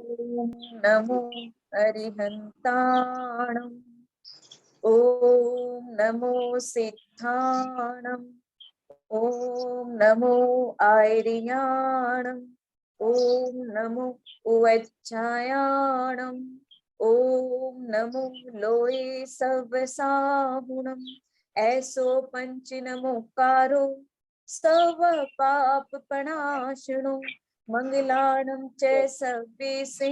ओम नमो अरिहंताणं। ओम नमो सिद्धाणं। ओम नमो आयर्याणं। ओम नमो उवज्जायाणं। ओम नमो लोये सवसाहुणं। ऐसो पंच नमोकारो सर्व पाप प्रणाशिनो मंगलाणं च सर्वेसे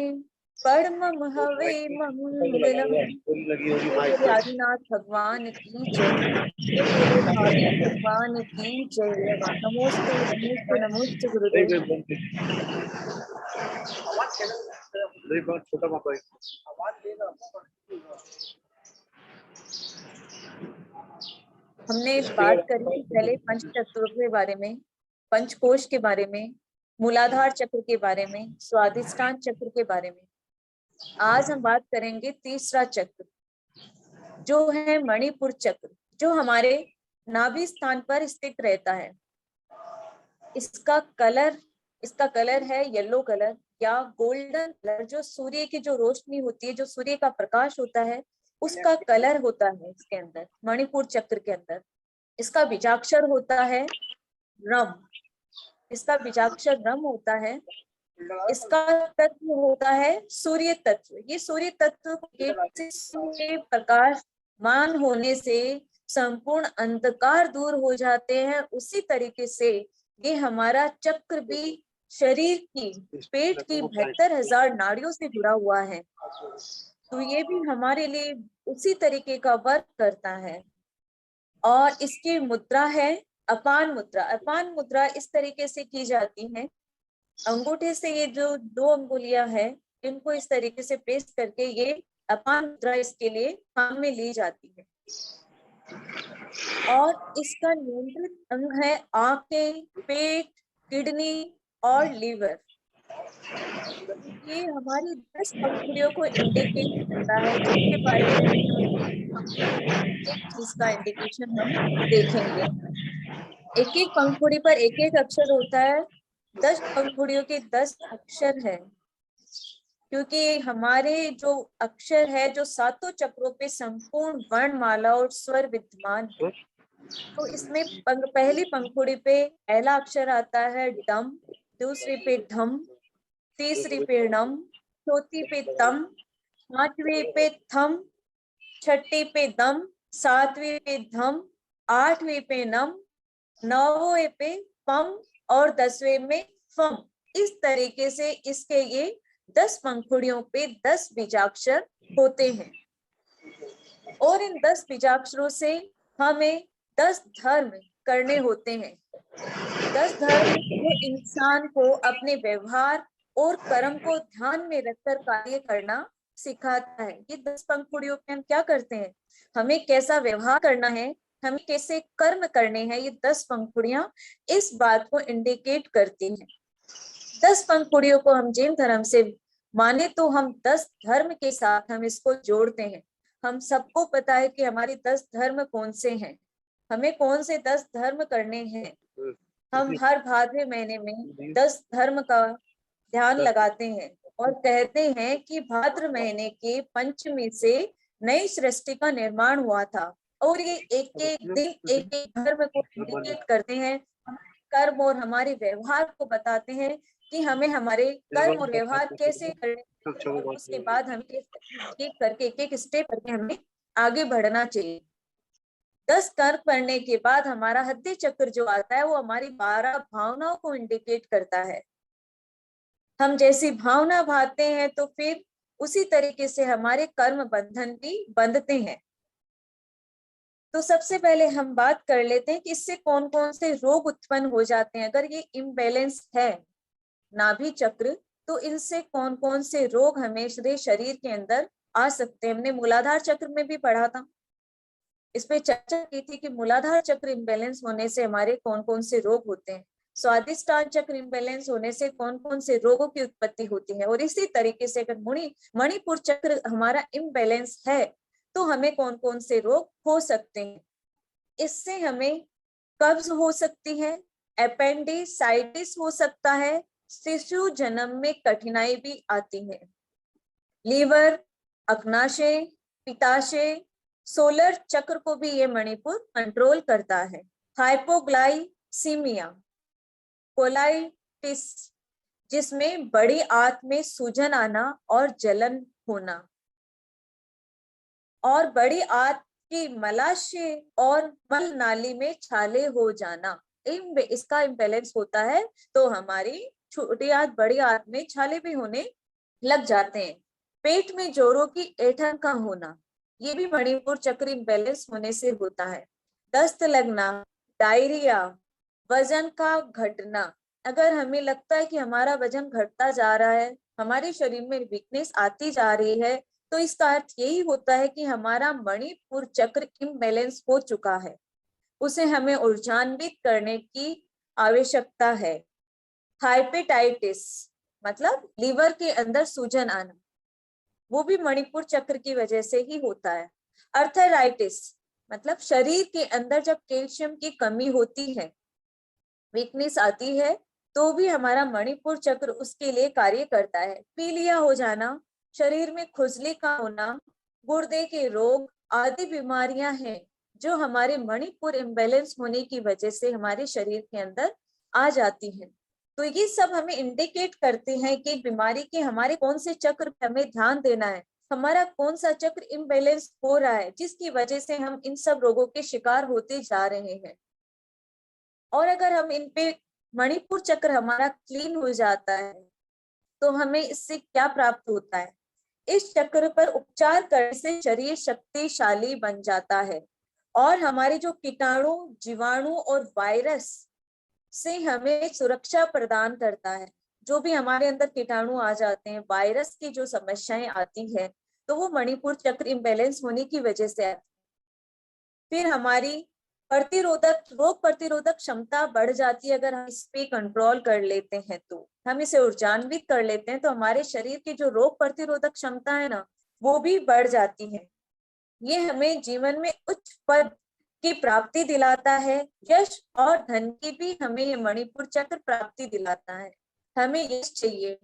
परमं हवे मंगलम। बोले आदिनाथ भगवान की जय। बोले महावीर भगवान की जय। नमोस्तु नमोस्तु नमोस्तु गुरुदेव। हमने बात करी थी पहले पंच तत्वों के बारे में, पंचकोश के बारे में, मूलाधार चक्र के बारे में, स्वादिष्ठान चक्र के बारे में। आज हम बात करेंगे तीसरा चक्र जो है मणिपुर चक्र, जो हमारे नाभि स्थान पर स्थित रहता है। इसका कलर है येलो कलर या गोल्डन कलर। जो सूर्य की जो रोशनी होती है, जो सूर्य का प्रकाश होता है, उसका कलर होता है इसके अंदर, मणिपुर चक्र के अंदर। इसका बीजाक्षर होता है रम। इसका बीजाक्षर रम होता है। इसका तत्व होता है सूर्य तत्व। ये सूर्य तत्व के प्रकाशमान होने से संपूर्ण अंधकार दूर हो जाते हैं। उसी तरीके से ये हमारा चक्र भी शरीर की, पेट की 72,000 नाड़ियों से जुड़ा हुआ है। तो ये भी हमारे लिए उसी तरीके का वर्क करता है। और इसकी मुद्रा है अपान मुद्रा। अपान मुद्रा इस तरीके से की जाती है, अंगूठे से ये जो 2 अंगुलियां हैं, इनको इस तरीके से प्रेस करके ये अपान मुद्रा इसके लिए काम में ली जाती है। और इसका नियंत्रित अंग है आंखें, पेट, किडनी और लीवर। ये हमारी 10 पंखुड़ियों को इंडिकेट करता है, जिसके बारे में एक चीज का इंडिकेशन हम देखेंगे। एक एक पंखुड़ी पर एक एक अक्षर होता है। 10 पंखुड़ियों के 10 अक्षर है, क्योंकि हमारे जो अक्षर है, जो 7 चक्रों पे संपूर्ण वर्णमाला और स्वर विद्यमान है। तो इसमें पहली पंखुड़ी पे पहला अक्षर आता है डम, दूसरी पे ढम, तीसरी पे नम, चौथी पे तम, पांचवी पे थम, छठी पे दम, सातवीं पे धम, आठवीं पे नम, नौवें पे पम और 10वें में फम। इस तरीके से इसके ये 10 पंखुड़ियों पे 10 बीजाक्षर होते हैं। और इन 10 बीजाक्षरों से हमें 10 धर्म करने होते हैं। 10 धर्म जो इंसान को अपने व्यवहार और कर्म को ध्यान में रखकर कार्य करना सिखाता है। ये 10 पंखुड़ियों पे हम क्या करते हैं, हमें कैसा व्यवहार करना है, हमें कैसे कर्म करने हैं, ये 10 पंखुड़ियां इस बात को इंडिकेट करती हैं। 10 पंखुड़ियों को हम जैन धर्म से माने तो हम 10 धर्म के साथ हम इसको जोड़ते हैं। हम सबको पता है कि हमारी 10 धर्म कौन से हैं, हमें कौन से 10 धर्म करने हैं। हम हर भाद्र महीने में 10 धर्म का ध्यान लगाते हैं और कहते हैं कि भाद्र महीने के पंचमी से नई सृष्टि का निर्माण हुआ था। और ये एक एक दिन एक एक धर्म को इंडिकेट करते हैं, कर्म और हमारे व्यवहार को बताते हैं कि हमें हमारे कर्म और व्यवहार कैसे करने, और उसके बाद हमें एक करके एक एक स्टेप करके हमें आगे बढ़ना चाहिए। 10 कर्म करने के बाद हमारा हृदय चक्र जो आता है, वो हमारी 12 भावनाओं को इंडिकेट करता है। हम जैसी भावना भाते हैं तो फिर उसी तरीके से हमारे कर्म बंधन भी बंधते हैं। तो सबसे पहले हम बात कर लेते हैं कि इससे कौन कौन से रोग उत्पन्न हो जाते हैं। अगर ये इम्बैलेंस है नाभि चक्र, तो इनसे कौन कौन से रोग हमें शरीर के अंदर आ सकते हैं। हमने मूलाधार चक्र में भी पढ़ा था, इस पे चर्चा की थी कि मूलाधार चक्र इम्बैलेंस होने से हमारे कौन कौन से रोग होते हैं, स्वादिष्ठान चक्र इम्बैलेंस होने से कौन कौन से रोगों की उत्पत्ति होती है। और इसी तरीके से अगर मणिपुर चक्र हमारा इम्बैलेंस है तो हमें कौन कौन से रोग हो सकते हैं। इससे हमें कब्ज हो सकती है, अपेंडिसाइटिस हो सकता है, शिशु जन्म में कठिनाई भी आती है। लीवर, अग्नाशय, पित्ताशय, सोलर चक्र को भी ये मणिपुर कंट्रोल करता है। हाइपोग्लाइसीमिया, कोलाइटिस जिसमें बड़ी आंत में सूजन आना और जलन होना, और बड़ी आंत की मलाशय और मल नाली में छाले हो जाना, इसका इम्बैलेंस होता है तो हमारी छोटी आंत बड़ी आंत में छाले भी होने लग जाते हैं। पेट में जोड़ों की ऐंठन का होना, ये भी मणिपुर चक्र इम्बैलेंस होने से होता है। दस्त लगना, डायरिया, वजन का घटना, अगर हमें लगता है कि हमारा वजन घटता जा रहा है, हमारे शरीर में वीकनेस आती जा रही है, तो इसका अर्थ यही होता है कि हमारा मणिपुर चक्र इम्बैलेंस हो चुका है, उसे हमें ऊर्जान्वित करने की आवश्यकता है। हाइपेटाइटिस मतलब लीवर के अंदर सूजन आना, वो भी मणिपुर चक्र की वजह से ही होता है। अर्थराइटिस मतलब शरीर के अंदर जब कैल्शियम की कमी होती है, वीकनेस आती है, तो भी हमारा मणिपुर चक्र उसके लिए कार्य करता है। पीलिया हो जाना, शरीर में खुजली का होना, गुर्दे के रोग आदि बीमारियां हैं जो हमारे मणिपुर इम्बैलेंस होने की वजह से हमारे शरीर के अंदर आ जाती हैं। तो ये सब हमें इंडिकेट करते हैं कि बीमारी के हमारे कौन से चक्र पे हमें ध्यान देना है, हमारा कौन सा चक्र इम्बैलेंस हो रहा है, जिसकी वजह से हम इन सब रोगों के शिकार होते जा रहे हैं। और अगर हम इन पे मणिपुर चक्र हमारा क्लीन हो जाता है तो हमें इससे क्या प्राप्त होता है? इस चक्र पर उपचार करने से शरीर शक्तिशाली बन जाता है और हमारे जो कीटाणु, जीवाणु और वायरस से हमें सुरक्षा प्रदान करता है। जो भी हमारे अंदर कीटाणु आ जाते हैं, वायरस की जो समस्याएं आती है, तो वो मणिपुर चक्र इम्बैलेंस होने की वजह से आती है। फिर हमारी रोग प्रतिरोधक क्षमता बढ़ जाती है। अगर हम इस पे कंट्रोल कर लेते हैं, तो हम इसे ऊर्जान्वित कर लेते हैं, तो हमारे शरीर की जो रोग प्रतिरोधक क्षमता है ना, वो भी बढ़ जाती है। ये हमें जीवन में उच्च पद की प्राप्ति दिलाता है। यश और धन की भी हमें ये मणिपुर चक्र प्राप्ति दिलाता है। हमें यश चाहिए,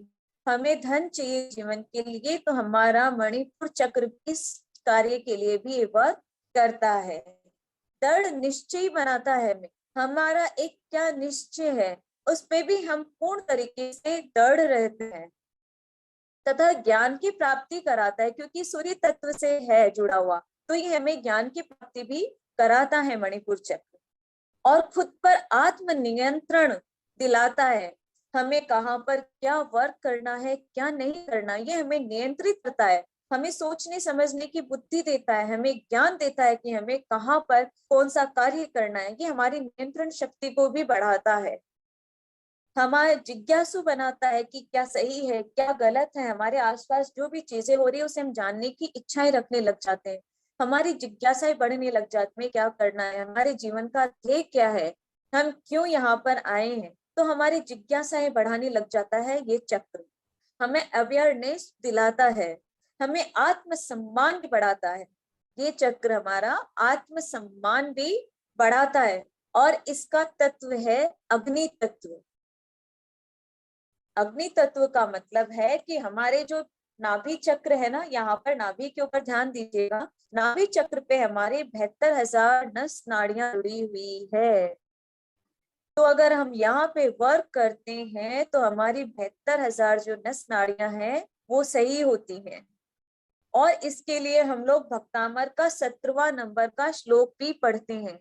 हमें धन चाहिए जीवन के लिए, तो हमारा मणिपुर चक्र इस कार्य के लिए भी वर्क करता है। दृढ़ निश्चय बनाता है हमें, हमारा एक क्या निश्चय है उस पे भी हम पूर्ण तरीके से दृढ़ रहते हैं। तथा ज्ञान की प्राप्ति कराता है, क्योंकि सूर्य तत्व से है जुड़ा हुआ, तो ये हमें ज्ञान की प्राप्ति भी कराता है मणिपुर चक्र। और खुद पर आत्म नियंत्रण दिलाता है, हमें कहाँ पर क्या वर्क करना है, क्या नहीं करना, ये हमें नियंत्रित करता है। हमें सोचने समझने की बुद्धि देता है, हमें ज्ञान देता है कि हमें कहाँ पर कौन सा कार्य करना है। ये हमारी नियंत्रण शक्ति को भी बढ़ाता है, हमारे जिज्ञासु बनाता है कि क्या सही है क्या गलत है। हमारे आसपास जो भी चीजें हो रही है उसे हम जानने की इच्छाएं रखने लग जाते हैं, हमारी जिज्ञासाएं बढ़ने लग जाती है, क्या करना है, हमारे जीवन का ध्येय क्या है, हम क्यों यहाँ पर आए हैं, तो हमारी जिज्ञासाएं बढ़ाने लग जाता है ये चक्र। हमें अवेयरनेस दिलाता है, हमें आत्मसम्मान भी बढ़ाता है। ये चक्र हमारा आत्मसम्मान भी बढ़ाता है। और इसका तत्व है अग्नि तत्व। अग्नि तत्व का मतलब है कि हमारे जो नाभि चक्र है ना, यहाँ पर नाभि के ऊपर ध्यान दीजिएगा, नाभि चक्र पे हमारे 72,000 नस नाड़ियां जुड़ी हुई है। तो अगर हम यहाँ पे वर्क करते हैं तो हमारी 72,000 जो नस नाड़ियां हैं वो सही होती हैं। और इसके लिए हम लोग भक्तामर का 17वां नंबर का श्लोक भी पढ़ते हैं।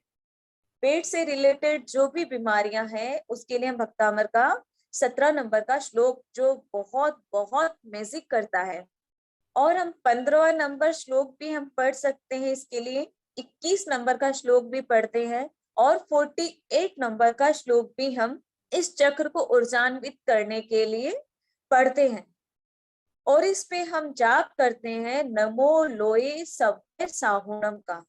पेट से रिलेटेड जो भी बीमारियां हैं उसके लिए हम भक्तामर का 17 नंबर का श्लोक, जो बहुत बहुत मैजिक करता है। और हम 15वां नंबर श्लोक भी हम पढ़ सकते हैं इसके लिए, 21 नंबर का श्लोक भी पढ़ते हैं, और 48 नंबर का श्लोक भी हम इस चक्र को ऊर्जान्वित करने के लिए पढ़ते हैं। और इस पे हम जाप करते हैं नमो लोए सव्य साहुणम का।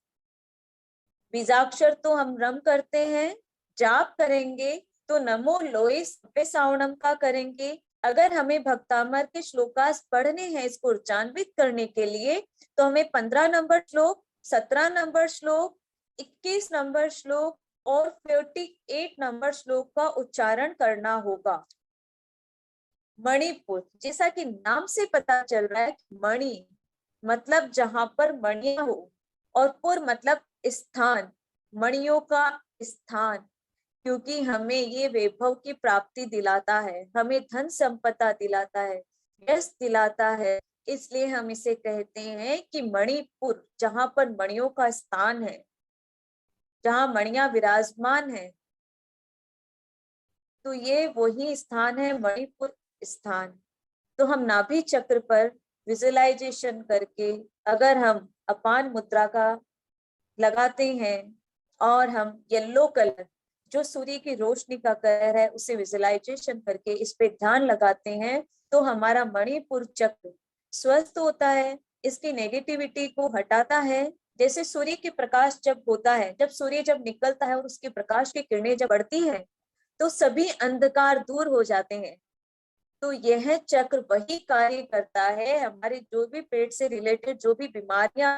बीजाक्षर तो हम रम करते हैं, जाप करेंगे तो नमो लोए सव्य साहुणम का करेंगे। अगर हमें भक्तामर के श्लोकास पढ़ने हैं इसको उच्चान्वित करने के लिए, तो हमें 15 नंबर श्लोक, 17 नंबर श्लोक, 21 नंबर श्लोक और 48 नंबर श्लोक का उच्चारण करना होगा। मणिपुर, जैसा कि नाम से पता चल रहा है कि मणि मतलब जहां पर मणियां हो, और पुर मतलब स्थान, मणियों का स्थान, क्योंकि हमें ये वैभव की प्राप्ति दिलाता है, हमें धन संपदा दिलाता है, यश दिलाता है, इसलिए हम इसे कहते हैं कि मणिपुर, जहां पर मणियों का स्थान है, जहां मणियां विराजमान है। तो ये वही स्थान है, मणिपुर स्थान। तो हम नाभि चक्र पर विजुअलाइजेशन करके अगर हम अपान मुद्रा का लगाते हैं और हम येलो कलर जो सूर्य की रोशनी का कलर है उसे विजुअलाइजेशन करके इस पे ध्यान लगाते हैं, तो हमारा मणिपुर चक्र स्वस्थ होता है, इसकी नेगेटिविटी को हटाता है। जैसे सूर्य के प्रकाश जब होता है, जब सूर्य जब निकलता है और उसके प्रकाश की किरणें जब बढ़ती है तो सभी अंधकार दूर हो जाते हैं। तो यह चक्र वही कार्य करता है, हमारे जो भी पेट से रिलेटेड जो भी बीमारियां,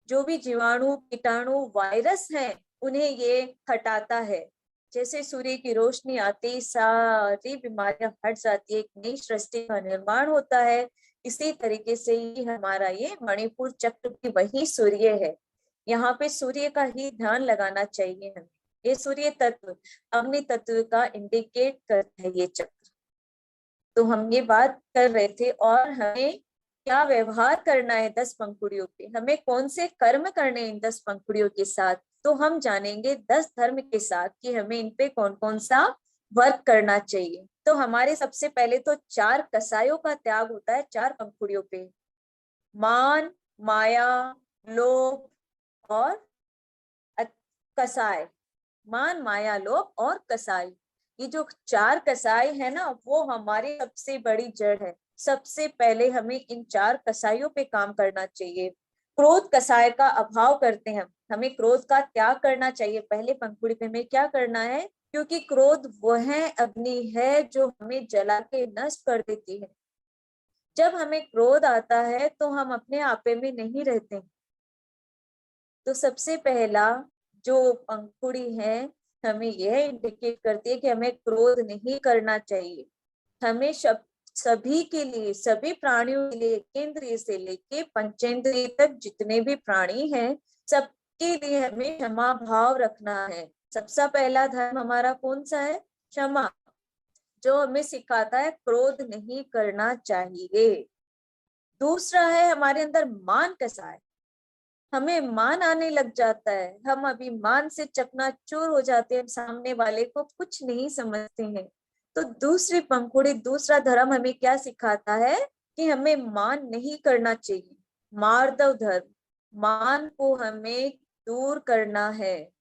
जो भी जीवाणु कीटाणु वायरस हैं, उन्हें ये हटाता है। जैसे सूर्य की रोशनी आते ही सारी बीमारियां हट जाती है, एक नई सृष्टि का निर्माण होता है। इसी तरीके से ही हमारा ये मणिपुर चक्र भी वही सूर्य है। यहाँ पे सूर्य का ही ध्यान लगाना चाहिए हमें। ये सूर्य तत्व अग्नि तत्व का इंडिकेट करता है ये चक्र। तो हम ये बात कर रहे थे, और हमें क्या व्यवहार करना है 10 पंखुड़ियों पे, हमें कौन से कर्म करने हैं इन 10 पंखुड़ियों के साथ। तो हम जानेंगे 10 धर्म के साथ कि हमें इन पे कौन कौन सा वर्क करना चाहिए। तो हमारे सबसे पहले तो 4 कसायों का त्याग होता है 4 पंखुड़ियों पे, मान, माया, लोभ और कसाय। मान, माया, लोभ और कसाई, ये जो 4 कसाई है ना, वो हमारी सबसे बड़ी जड़ है। सबसे पहले हमें इन 4 कसाइयों पे काम करना चाहिए। क्रोध कसाय का अभाव करते हैं, हमें क्रोध का त्याग करना चाहिए। पहले पंखुड़ी पे हमें क्या करना है, क्योंकि क्रोध वह अग्नि है जो हमें जला के नष्ट कर देती है। जब हमें क्रोध आता है तो हम अपने आपे में नहीं रहते। तो सबसे पहला जो पंखुड़ी है हमें यह इंडिकेट करती है कि हमें क्रोध नहीं करना चाहिए। हमें सभी के लिए, सभी प्राणियों के लिए, केंद्रीय से लेके पंचेंद्रिय तक जितने भी प्राणी हैं, सबके लिए हमें क्षमा भाव रखना है। सबसे पहला धर्म हमारा कौन सा है? क्षमा, जो हमें सिखाता है क्रोध नहीं करना चाहिए। दूसरा है हमारे अंदर मान कसाय, हमें मान आने लग जाता है, हम अभिमान से चकनाचूर हो जाते हैं, सामने वाले को कुछ नहीं समझते हैं। तो दूसरी पंखुड़ी, दूसरा धर्म हमें क्या सिखाता है कि हमें मान नहीं करना चाहिए। मार्दव धर्म, मान को हमें दूर करना है,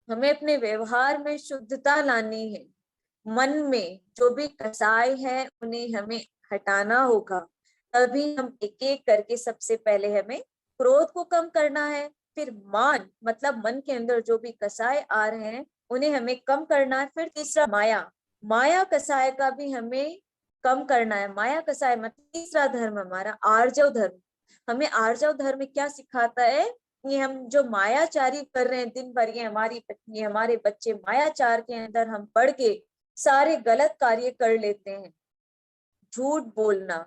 हमें अपने व्यवहार में शुद्धता लानी है। मन में जो भी कसाय है उन्हें हमें हटाना होगा। तभी हम एक एक करके, सबसे पहले हमें क्रोध को कम करना है, फिर मान मतलब मन के अंदर जो भी कसाय आ रहे हैं उन्हें हमें कम करना है। फिर तीसरा माया, माया कसाय का भी हमें कम करना है। माया कसाय मतलब तीसरा धर्म हमारा आर्जव धर्म। हमें आर्जव धर्म क्या सिखाता है? ये हम जो मायाचारी कर रहे हैं दिन भर, ये हमारी पत्नी, हमारे बच्चे, मायाचार के अंदर हम पड़ के सारे गलत कार्य कर लेते हैं। झूठ बोलना,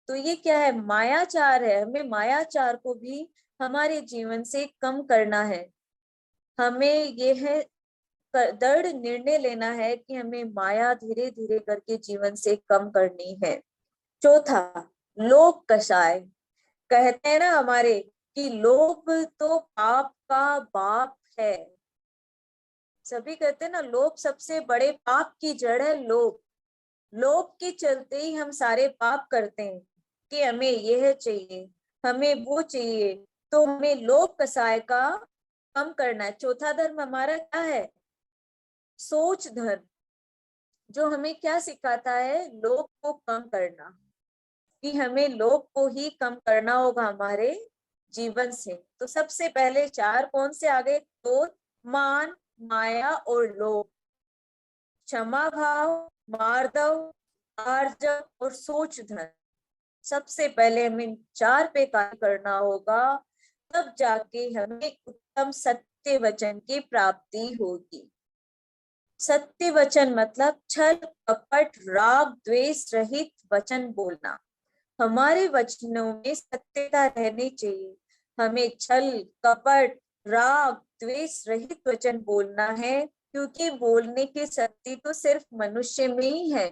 तो ये क्या है? मायाचार है। हमें मायाचार को भी हमारे जीवन से कम करना है। हमें यह है दृढ़ निर्णय लेना है कि हमें माया धीरे धीरे करके जीवन से कम करनी है। चौथा, लोभ कषाय। कहते हैं ना हमारे कि लोभ तो पाप का बाप है। सभी कहते हैं ना, लोभ सबसे बड़े पाप की जड़ है। लोभ, लोभ के चलते ही हम सारे पाप करते हैं कि हमें यह चाहिए, हमें वो चाहिए। तो हमें लोभ कसाय का कम करना है। चौथा धर्म हमारा क्या है? सोच धर्म, जो हमें क्या सिखाता है? लोभ को कम करना, कि हमें लोभ को ही कम करना होगा हमारे जीवन से। तो सबसे पहले 4 कौन से आ गए? क्रोध, मान, माया और लोभ। क्षमा भाव, मार्दव, आर्जव और सोच धर्म। सबसे पहले हमें इन 4 पे कार्य करना होगा, तब जाके हमें उत्तम सत्य वचन की प्राप्ति होगी। सत्य वचन मतलब छल कपट राग द्वेष रहित वचन बोलना। हमारे वचनों में सत्यता रहनी चाहिए। हमें छल कपट राग द्वेष रहित वचन बोलना है, क्योंकि बोलने की शक्ति तो सिर्फ मनुष्य में ही है।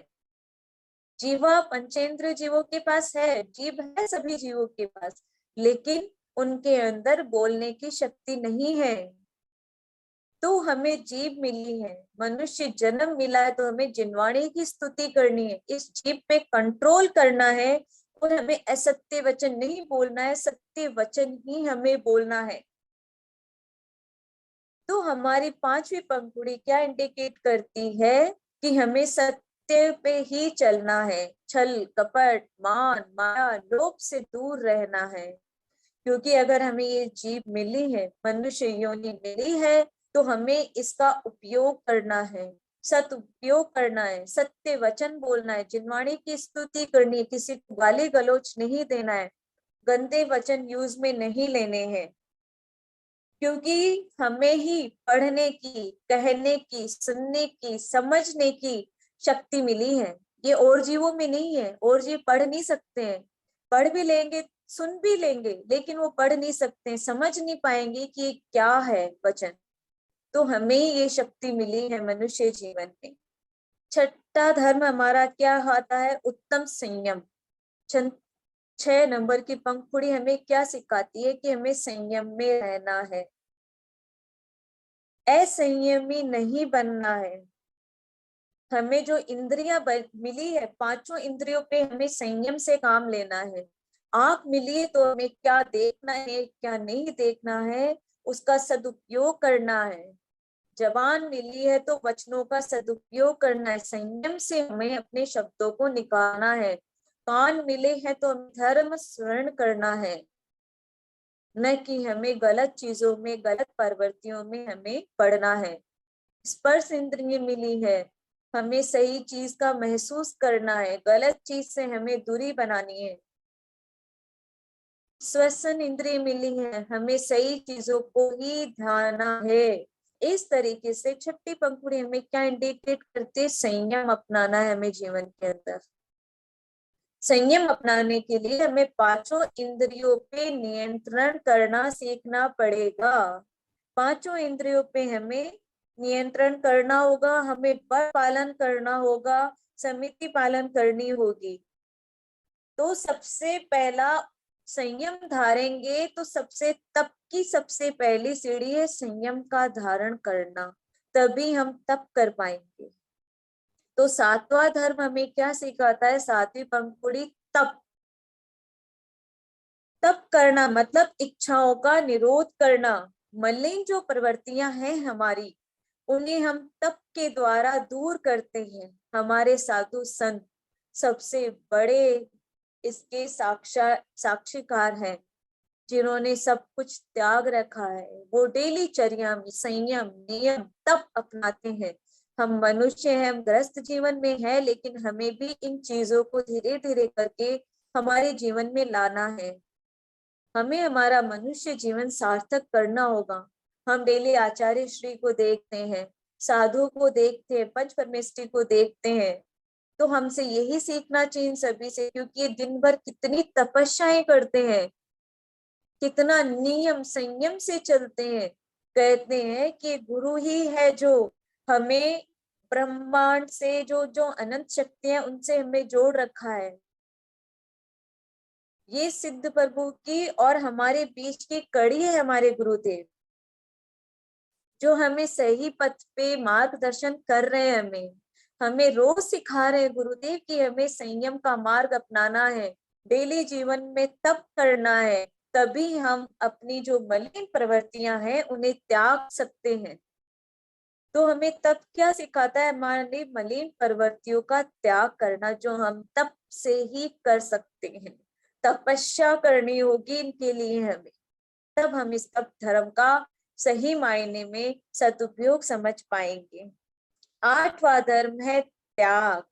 जीवा पंचेंद्र जीवों के पास है, जीव है सभी जीवों के पास, लेकिन उनके अंदर बोलने की शक्ति नहीं है। तो हमें जीभ मिली है, मनुष्य जन्म मिला है, तो हमें जिनवाणी की स्तुति करनी है, इस जीभ पे कंट्रोल करना है और हमें असत्य वचन नहीं बोलना है, सत्य वचन ही हमें बोलना है। तो हमारी पांचवी पंक्ति क्या इंडिकेट करती है कि हमें सत्य पे ही चलना है, छल कपट मान माया लोभ से दूर रहना है। क्योंकि अगर हमें ये जीभ मिली है, मनुष्य योनि मिली है, तो हमें इसका उपयोग करना है, सदुपयोग करना है, सत्य वचन बोलना है, जिनवाणी की स्तुति करनी है, किसी को गाली गलौज नहीं देना है, गंदे वचन यूज में नहीं लेने हैं। क्योंकि हमें ही पढ़ने की, कहने की, सुनने की, समझने की शक्ति मिली है, ये और जीवों में नहीं है। और जीव पढ़ नहीं सकते हैं, पढ़ भी लेंगे सुन भी लेंगे, लेकिन वो पढ़ नहीं सकते, समझ नहीं पाएंगे कि क्या है वचन। तो हमें ये शक्ति मिली है मनुष्य जीवन में। छठा धर्म हमारा क्या आता है? उत्तम संयम। 6 नंबर की पंक्ति हमें क्या सिखाती है कि हमें संयम में रहना है, असंयमी नहीं बनना है। हमें जो इंद्रियां मिली है, पांचों इंद्रियों पे हमें संयम से काम लेना है। आंख मिली है तो हमें क्या देखना है क्या नहीं देखना है, उसका सदुपयोग करना है। जबान मिली है तो वचनों का सदुपयोग करना है, संयम से हमें अपने शब्दों को निकालना है। कान मिले हैं तो हमें धर्म स्मरण करना है, न कि हमें गलत चीजों में गलत प्रवृत्तियों में हमें पड़ना है। स्पर्श इंद्रिय मिली है, हमें सही चीज का महसूस करना है, गलत चीज से हमें दूरी बनानी है। श्वसन इंद्रिय मिली है, हमें सही चीजों को ही ध्याना है। इस तरीके से छठी पंक्ति हमें क्या इंडिकेट करते? संयम अपनाना है हमें जीवन के अंदर। संयम अपनाने के लिए हमें पांचों इंद्रियों पे नियंत्रण करना सीखना पड़ेगा। पांचों इंद्रियों पे हमें नियंत्रण करना होगा, हमें पर पालन करना होगा, समिति पालन करनी होगी। तो सबसे पहला संयम धारेंगे तो सबसे तप की सबसे पहली सीढ़ी है संयम का धारण करना, तभी हम तप कर पाएंगे। तो सातवां धर्म हमें क्या सिखाता है? सातवीं पंक्ति तप। तप करना मतलब इच्छाओं का निरोध करना। मलिन जो प्रवृत्तियां हैं हमारी, उन्हें हम तप के द्वारा दूर करते हैं। हमारे साधु संत सबसे बड़े इसके साक्षीकार हैं, जिन्होंने सब कुछ त्याग रखा है। वो डेली चर्या में संयम नियम तप अपनाते हैं। हम मनुष्य हैं, हम ग्रस्त जीवन में हैं, लेकिन हमें भी इन चीजों को धीरे धीरे करके हमारे जीवन में लाना है। हमें हमारा मनुष्य जीवन सार्थक करना होगा। हम डेली आचार्य श्री को देखते हैं, साधु को देखते हैं, पंच परमेष्ठी को देखते हैं, तो हमसे यही सीखना चाहिए सभी से, क्योंकि ये दिन भर कितनी तपस्याएं करते हैं, कितना नियम संयम से चलते हैं। कहते हैं कि गुरु ही है जो हमें ब्रह्मांड से जो जो अनंत शक्तियां उनसे हमें जोड़ रखा है। ये सिद्ध प्रभु की और हमारे बीच की कड़ी है हमारे गुरुदेव, जो हमें सही पथ पे मार्गदर्शन कर रहे हैं। हमें हमें रोज सिखा रहे हैं गुरुदेव कि हमें संयम का मार्ग अपनाना है, डेली जीवन में तप करना है, तभी हम अपनी जो मलिन प्रवृत्तियां हैं उन्हें त्याग सकते हैं। तो हमें तप क्या सिखाता है? हमारे मलिन प्रवृत्तियों का त्याग करना, जो हम तप से ही कर सकते हैं। तपस्या करनी होगी इनके लिए हमें, तब हम इस तप धर्म का सही मायने में सदुपयोग समझ पाएंगे। आठवां धर्म है त्याग।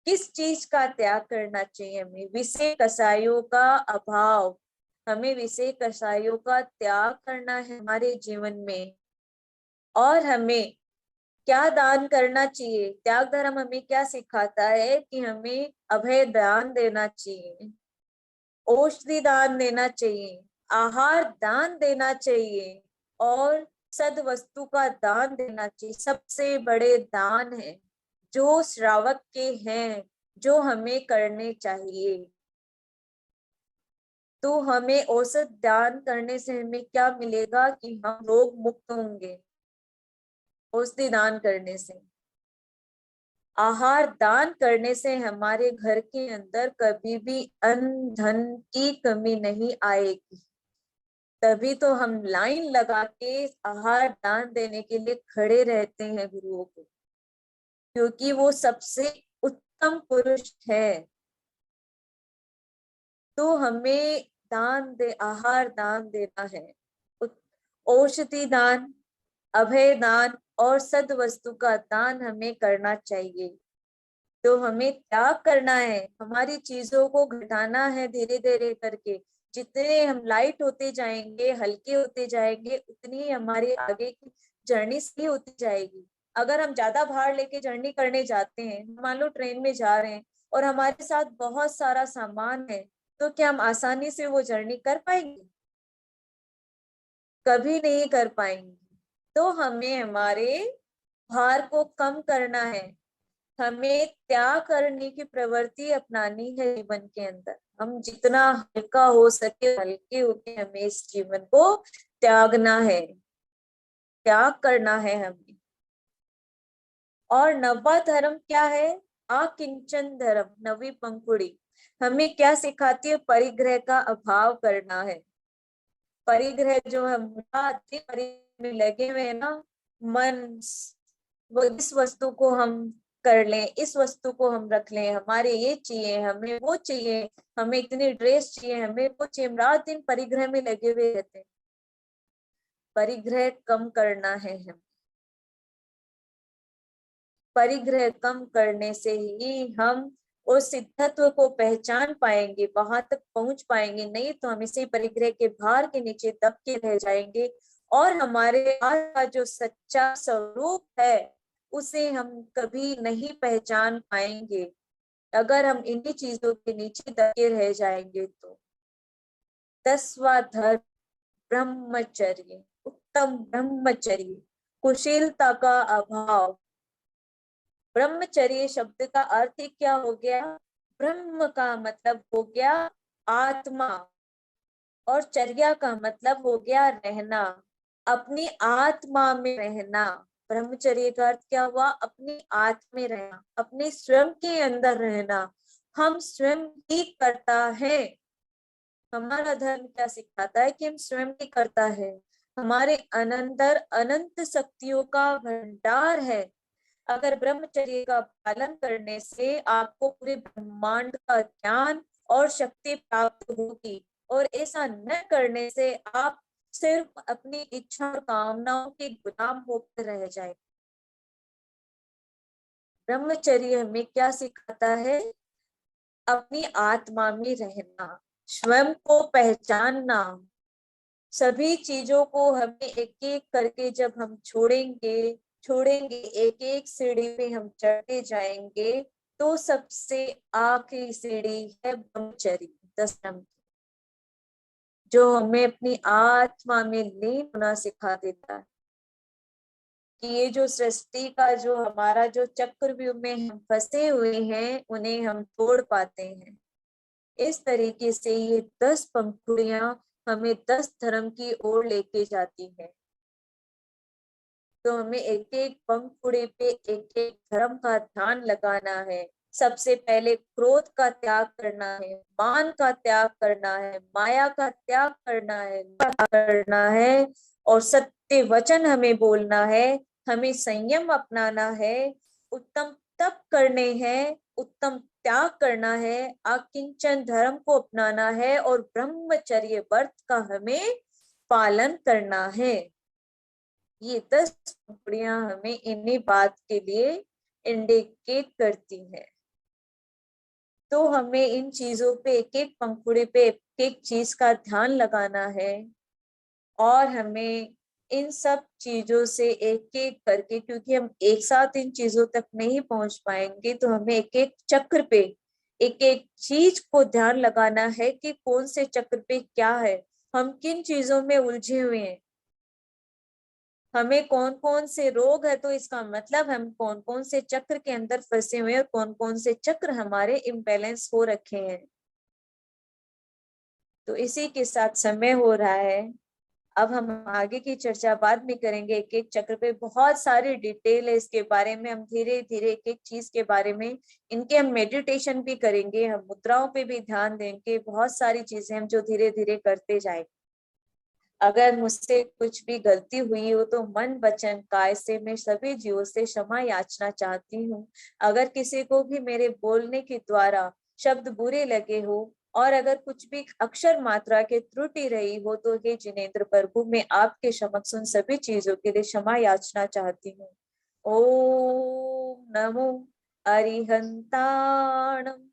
किस चीज का त्याग करना चाहिए हमें? विषय कसायों का अभाव। हमें विषय कसायों का त्याग करना है हमारे जीवन में, और हमें क्या दान करना चाहिए? त्याग धर्म हमें क्या सिखाता है कि हमें अभय दान देना चाहिए, औषधि दान देना चाहिए, आहार दान देना चाहिए और सद वस्तु का दान देना चाहिए। सबसे बड़े दान है जो श्रावक के हैं, जो हमें करने चाहिए। तो हमें औसत दान करने से हमें क्या मिलेगा कि हम रोग मुक्त होंगे औषधि दान करने से। आहार दान करने से हमारे घर के अंदर कभी भी अन्न धन की कमी नहीं आएगी। तभी तो हम लाइन लगा के आहार दान देने के लिए खड़े रहते हैं गुरुओं को, क्योंकि वो सबसे उत्तम पुरुष है। तो हमें आहार दान देना है, औषधि दान, अभय दान और सद वस्तु का दान हमें करना चाहिए। तो हमें त्याग करना है, हमारी चीजों को घटाना है धीरे धीरे करके। जितने हम लाइट होते जाएंगे, हल्के होते जाएंगे, उतनी ही हमारी आगे की जर्नी सही होती जाएगी। अगर हम ज्यादा भार लेके जर्नी करने जाते हैं, मान लो ट्रेन में जा रहे हैं और हमारे साथ बहुत सारा सामान है, तो क्या हम आसानी से वो जर्नी कर पाएंगे? कभी नहीं कर पाएंगे। तो हमें हमारे भार को कम करना है, हमें त्याग करने की प्रवृत्ति अपनानी है जीवन के अंदर। हम जितना हल्का हो सके हल्के होके हमें इस जीवन को त्यागना है, त्याग करना है हमें। और नवा धर्म क्या है? अकिंचन धर्म, नवी पंखुड़ी हमें क्या सिखाती है? परिग्रह का अभाव करना है। परिग्रह जो हम परिग्रह में लगे हुए हैं ना, मन, वो इस वस्तु को हम कर लें, इस वस्तु को हम रख लें, हमारे ये चाहिए, हमें वो चाहिए, हमें इतनी ड्रेस चाहिए, हमें वो चाहिए, हम रात दिन परिग्रह में लगे हुए रहते हैं। परिग्रह कम करना है हम। परिग्रह कम करने से ही हम उस सिद्धत्व को पहचान पाएंगे, वहां तक पहुंच पाएंगे। नहीं तो हम इसी परिग्रह के भार के नीचे दब के रह जाएंगे और हमारे आज का जो सच्चा स्वरूप है उसे हम कभी नहीं पहचान पाएंगे अगर हम इन्हीं चीजों के नीचे दबे रह जाएंगे। तो 10वां धर्म ब्रह्मचर्य, उत्तम ब्रह्मचर्य, कुशीलता का अभाव। ब्रह्मचर्य शब्द का अर्थ ही क्या हो गया? ब्रह्म का मतलब हो गया आत्मा और चर्या का मतलब हो गया रहना, अपनी आत्मा में रहना। ब्रह्मचर्य का अर्थ क्या हुआ? अपनी आत्मा में रहना, अपने स्वयं के अंदर रहना। हम स्वयं ही करता है। हमारा धर्म क्या सिखाता है कि हम स्वयं ही करता है। हमारे अंदर अनंत शक्तियों का भंडार है। अगर ब्रह्मचर्य का पालन करने से आपको पूरे ब्रह्मांड का ज्ञान और शक्ति प्राप्त होगी, और ऐसा न करने से आप सिर्फ अपनी इच्छा और कामनाओं के गुलाम होकर रह जाए। ब्रह्मचर्य हमें क्या सिखाता है? अपनी आत्मा में रहना, स्वयं को पहचानना। सभी चीजों को हमें एक एक करके जब हम छोड़ेंगे छोड़ेंगे, एक एक सीढ़ी पे हम चढ़ते जाएंगे, तो सबसे आखिरी सीढ़ी है ब्रह्मचर्य, 10 क्रम, जो हमें अपनी आत्मा में लीन होना सिखा देता है कि ये जो सृष्टि का जो हमारा जो चक्रव्यूह में हम फंसे हुए हैं उन्हें हम तोड़ पाते हैं। इस तरीके से ये 10 पंखुड़ियां हमें 10 धर्म की ओर लेके जाती है। तो हमें एक एक पंखुड़े पे एक एक धर्म का ध्यान लगाना है। सबसे पहले क्रोध का त्याग करना है, मान का त्याग करना है, माया का त्याग करना है और सत्य वचन हमें बोलना है। हमें संयम अपनाना है, उत्तम तप करने हैं, उत्तम त्याग करना है, अकिंचन धर्म को अपनाना है और ब्रह्मचर्य व्रत का हमें पालन करना है। ये 10 पंखुड़ियां हमें इन्हीं बात के लिए इंडिकेट करती है। तो हमें इन चीजों पे एक एक पंखुड़े पे एक एक चीज का ध्यान लगाना है और हमें इन सब चीजों से एक एक करके, क्योंकि हम एक साथ इन चीजों तक नहीं पहुंच पाएंगे, तो हमें एक एक चक्र पे एक एक चीज को ध्यान लगाना है कि कौन से चक्र पे क्या है, हम किन चीजों में उलझे हुए हैं, हमें कौन कौन से रोग है, तो इसका मतलब हम कौन कौन से चक्र के अंदर फंसे हुए हैं और कौन कौन से चक्र हमारे इम्बैलेंस हो रखे हैं। तो इसी के साथ समय हो रहा है, अब हम आगे की चर्चा बाद में करेंगे। एक एक चक्र पे बहुत सारी डिटेल है इसके बारे में, हम धीरे धीरे एक एक चीज के बारे में, इनके हम मेडिटेशन भी करेंगे, हम मुद्राओं पे भी ध्यान देंगे, बहुत सारी चीजें हम जो धीरे धीरे करते जाएंगे। अगर मुझसे कुछ भी गलती हुई हो तो मन वचन काय से मैं सभी जीवों से क्षमा याचना चाहती हूँ। अगर किसी को भी मेरे बोलने के द्वारा शब्द बुरे लगे हो और अगर कुछ भी अक्षर मात्रा के त्रुटि रही हो तो हे जिनेन्द्र प्रभु, मैं आपके समक्ष उन सभी चीजों के लिए क्षमा याचना चाहती हूँ। ओम नमो अरिहंताणम।